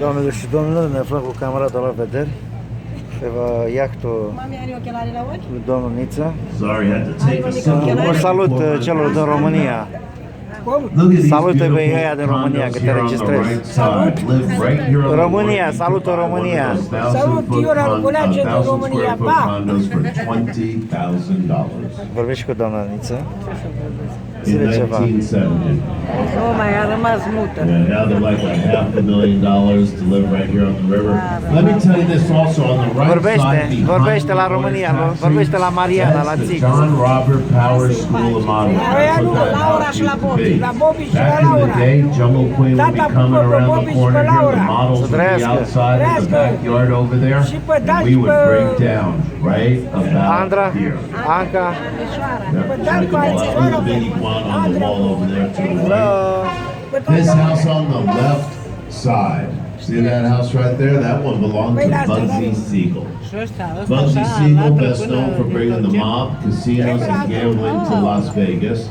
Doamnelor și domnilor, ne aflăm cu camarada la vedere pe iahtul lui domnul Niță. Un salut celor din România. Salută pe ăia din România, că te registrezi. România, salută România. Salut, Iura Luculage din România, pa! Vorbești cu doamna Niță. In 1970. Nu mai a rămas mută. Yeah, now they're like $500,000 to live right here on the river. Let me tell you this also on the right side. Vorbește la România, vorbește la Mariana, la Țic. John Robert Power School of Modeling. That's what that house used to be. Back in the day, Jungle Queen would be coming around the corner here. The models would be outside in the backyard over there. And we would break down right Andra, about here. Anca. There's a big one on the wall over there to the right. This house on the left side, see that house right there? That one belonged to Bugsy Siegel. Bugsy Siegel, best known for bringing the mob, casinos, and gambling to Las Vegas.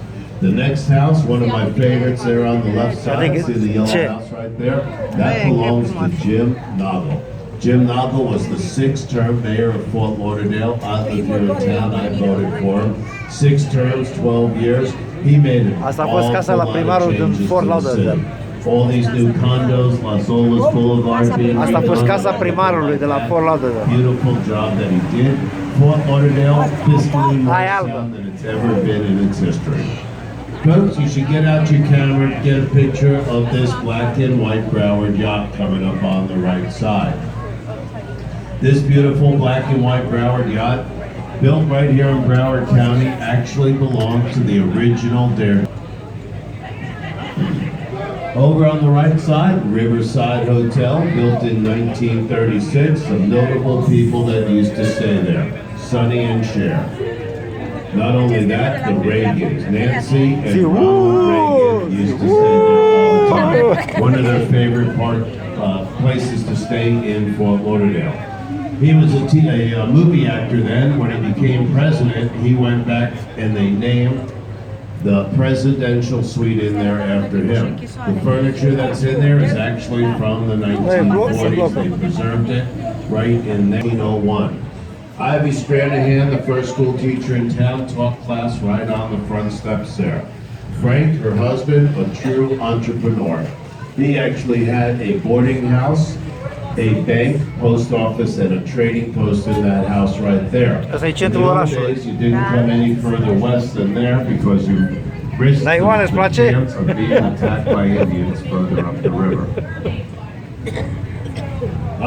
The next house, one of my favorites there on the left side, see the yellow house right there? That belongs to Jim Noggle. Jim Noggle was the 6th-term mayor of Fort Lauderdale. I live here in town, I voted for him. 6 terms, 12 years. He made it Asta a fost casa la primarul din Fort Lauderdale. All these new condos, Las Olas Boulevard being Asta a fost casa primarului de la Fort Lauderdale. Beautiful job that he did. Fort Lauderdale, fiscally more sound than it's ever been in its history. Folks, you should get out your camera and get a picture of this black and white Broward yacht coming up on the right side. This beautiful black and white Broward yacht, built right here in Broward County, actually belonged to the original Dare. Over on the right side, Riverside Hotel, built in 1936. Some notable people that used to stay there, Sonny and Cher. Not only that, the Reagans, Nancy and Ronald Reagan used to stay there all the time. One of their favorite places to stay in Fort Lauderdale. He was a movie actor then. When he became president, he went back and they named the presidential suite in there after him. The furniture that's in there is actually from the 1940s. They preserved it right in 1901. Ivy Stranahan, the first school teacher in town, taught class right on the front steps there. Frank, her husband, a true entrepreneur. He actually had a boarding house, a bank, post office, and a trading post in that house right there. In the old days, you didn't come any further west than there because you risked the chance of being attacked by Indians further up the river.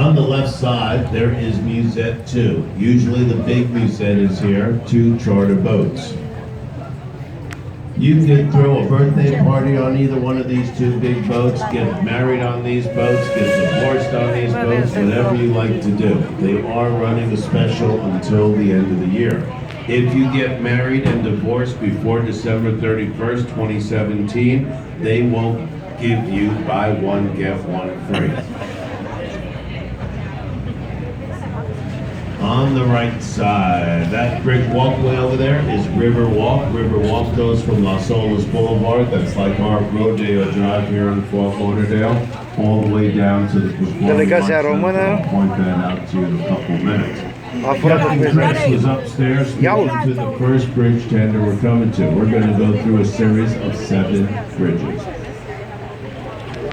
On the left side, there is Musette 2. Usually the big Musette is here, 2 charter boats. You can throw a birthday party on either one of these 2 big boats, get married on these boats, get divorced on these boats, whatever you like to do. They are running a special until the end of the year. If you get married and divorced before December 31st, 2017, they won't give you buy one, get one free. On the right side, that brick walkway over there is River Walk. River Walk goes from Las Olas Boulevard, that's like our Rodeo Drive here in Fort Lauderdale, all the way down to the performing arts center. I'll point that out to you in a couple minutes. The entrance was upstairs to the first bridge tender we're coming to. We're going to go through a series of 7 bridges.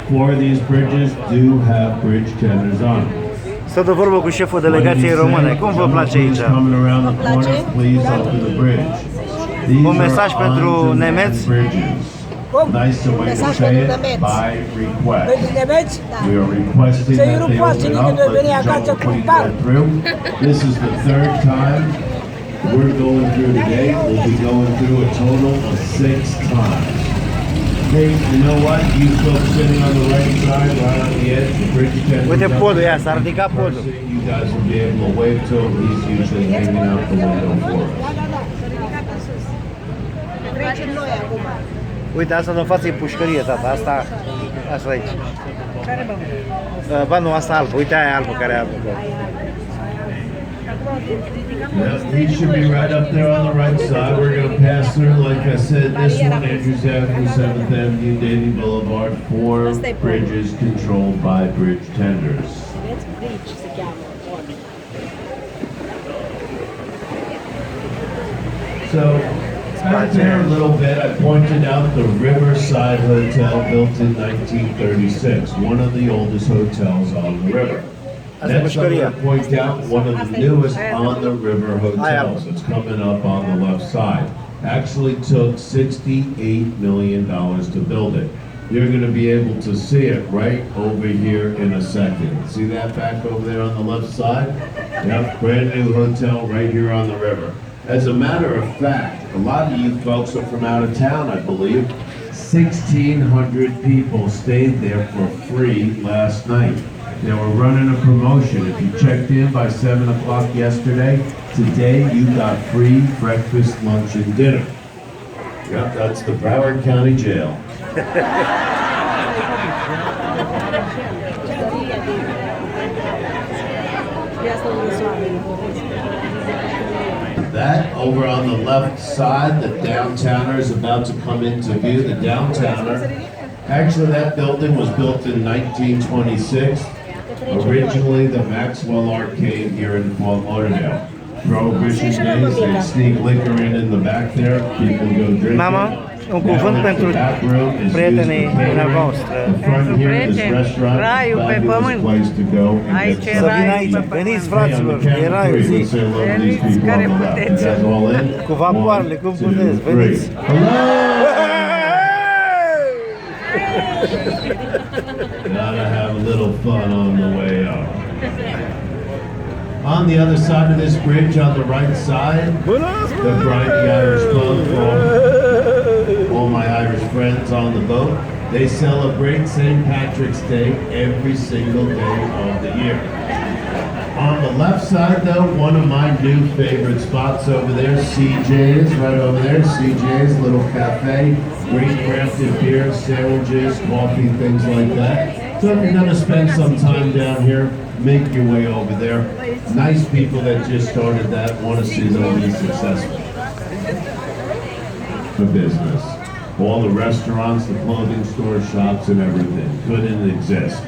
4 of these bridges do have bridge tenders on them. Stă de vorbă cu șeful delegației române. Cum vă place aici? Un mesaj pentru nemeți? Mesaj pentru nemeți. Pentru nemeți? Da. Să-i nu poate nimeni de veni acasă cu un car. This is the 3rd time we're going through today. We'll be going through a total of 6 times. Hey, you know what? You folks sitting on the right side, right on the edge, the bridge tender. Uite podul, ia, s-a ridicat podul. You guys will be able to wave to him. He's usually hanging out the window for us. Uite, asta în față e pușcărie, tata. Asta aici. Care bă? Ba nu, asta albă. Uite aia albă care e albă. Yep, he should be right up there on the right side. We're going to pass through, like I said, this one, Andrews Avenue, 7th Avenue, Davie Boulevard, 4 bridges controlled by bridge tenders. So, back there a little bit, I pointed out the Riverside Hotel, built in 1936, one of the oldest hotels on the river. Next, I'm going to point out one of the newest on the river hotels. It's coming up on the left side. Actually took $68 million to build it. You're going to be able to see it right over here in a second. See that back over there on the left side? Yep, brand new hotel right here on the river. As a matter of fact, a lot of you folks are from out of town, I believe. 1,600 people stayed there for free last night. They were running a promotion. If you checked in by 7 o'clock yesterday, today you got free breakfast, lunch, and dinner. Yep, that's the Broward County Jail. That over on the left side, the Downtowner is about to come into view. The Downtowner, actually that building was built in 1926. Originally the Maxwell Arcade here in Fort Lauderdale. Prohibition days, they sneak liquor in the back there. People go drinking. Mama, un cuvânt pentru prietenii dumneavoastră. Pentru prieteni, raiul pe pământ. Aici e Să vin raiul aici, pe pământ. veniți fraților, e raiul, zi. Veniți care puteți. Cu vapoarele, cum puteți, veniți. Gotta have a little fun on the way up. On the other side of this bridge, on the right side, the Briny Irish Pub for all my Irish friends on the boat. They celebrate St. Patrick's Day every single day of the year. On the left side, though, one of my new favorite spots over there, CJ's, right over there, CJ's little cafe, great crafted beer, sandwiches, coffee, things like that. So if you're gonna spend some time down here, make your way over there. Nice people that just started that, want to see them be successful. For business. All the restaurants, the clothing stores, shops, and everything couldn't exist.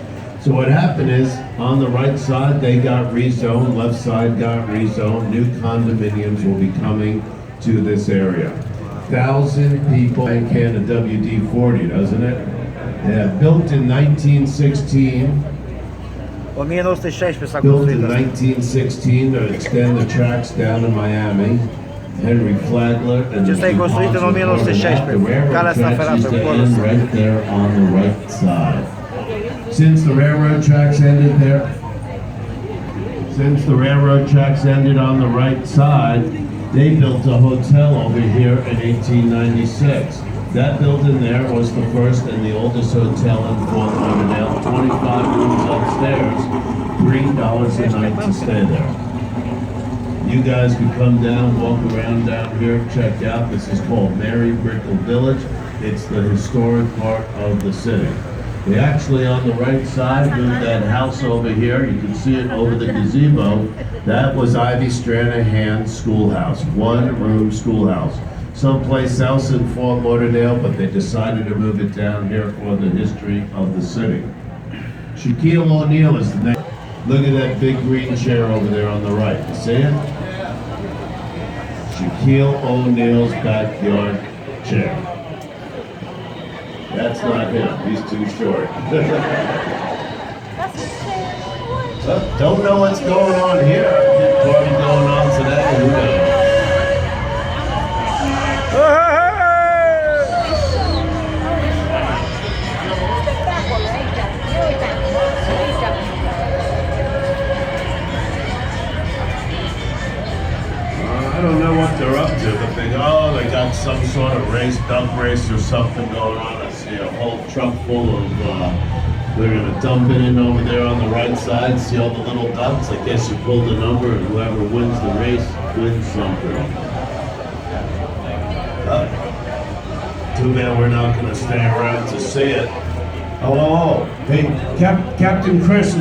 So what happened is, on the right side, they got rezoned, left side got rezoned. New condominiums will be coming to this area. 1,000 people in Canada, WD-40, doesn't it? Yeah, built in 1916. 1916 s-a Built in construit. 1916 to extend the tracks down to Miami. Henry Flagler and Acesta e construit în 1916. Calea asta ferată, podul ăsta. right there on the right side. Since the railroad tracks ended there, on the right side, they built a hotel over here in 1896. That building there was the first and the oldest hotel in Fort Lauderdale. 25 rooms upstairs, $3 a night to stay there. You guys can come down, walk around down here, check out. This is called Mary Brickell Village. It's the historic part of the city. They actually, on the right side, moved that house over here. You can see it over the gazebo. That was Ivy Stranahan's schoolhouse, one-room schoolhouse. Someplace else in Fort Lauderdale, but they decided to move it down here for the history of the city. Shaquille O'Neal is the name. Look at that big green chair over there on the right. You see it? Shaquille O'Neal's backyard chair. That's not him. He's too short. Don't know what's going on here. Party going on today. Who knows? I don't know what they're up to, but they got some sort of race, duck race or something going on. I see a whole truck full of, they're gonna dump it in over there on the right side. See all the little ducks? I guess you pull the number and whoever wins the race wins something. Too bad we're not gonna stay around to see it. Oh, hey, Captain Chris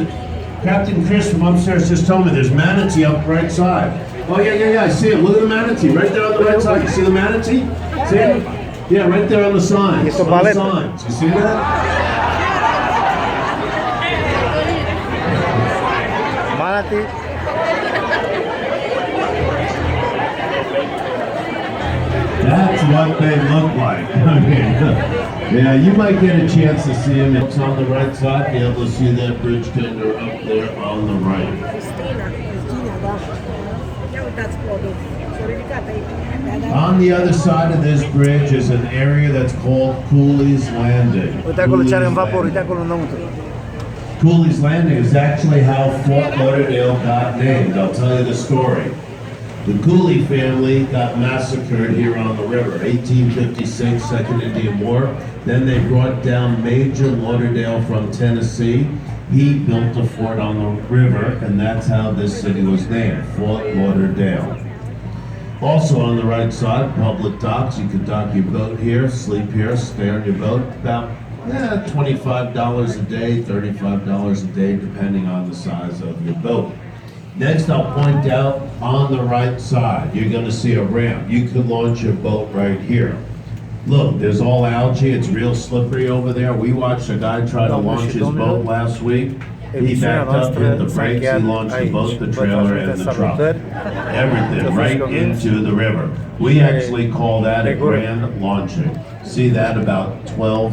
Captain Chris from upstairs just told me there's manatee up right side. Oh, yeah, I see it. Look at the manatee right there on the right side. You see the manatee? See it? Yeah, right there on the signs. It's a On the ballet. signs. You see that? Manatee. That's what they look like. Yeah, you might get a chance to see them. It's on the right side. Be able to see that bridge tender up there on the right. On the other side of this bridge is an area that's called Cooley's Landing. Cooley's Landing. Cooley's Landing is actually how Fort Lauderdale got named. I'll tell you the story. The Cooley family got massacred here on the river, 1856, Second Indian War. Then they brought down Major Lauderdale from Tennessee. He built a fort on the river, and that's how this city was named, Fort Lauderdale. Also on the right side, public docks. You can dock your boat here, sleep here, stay on your boat. About $25 a day, $35 a day, depending on the size of your boat. Next, I'll point out on the right side, you're going to see a ramp. You could launch your boat right here. Look, there's all algae. It's real slippery over there. We watched a guy try to launch his boat last week. He backed up, hit the brakes, he launched the boat, the trailer, and the truck. Everything right into the river. We actually call that a grand launching. See that about 12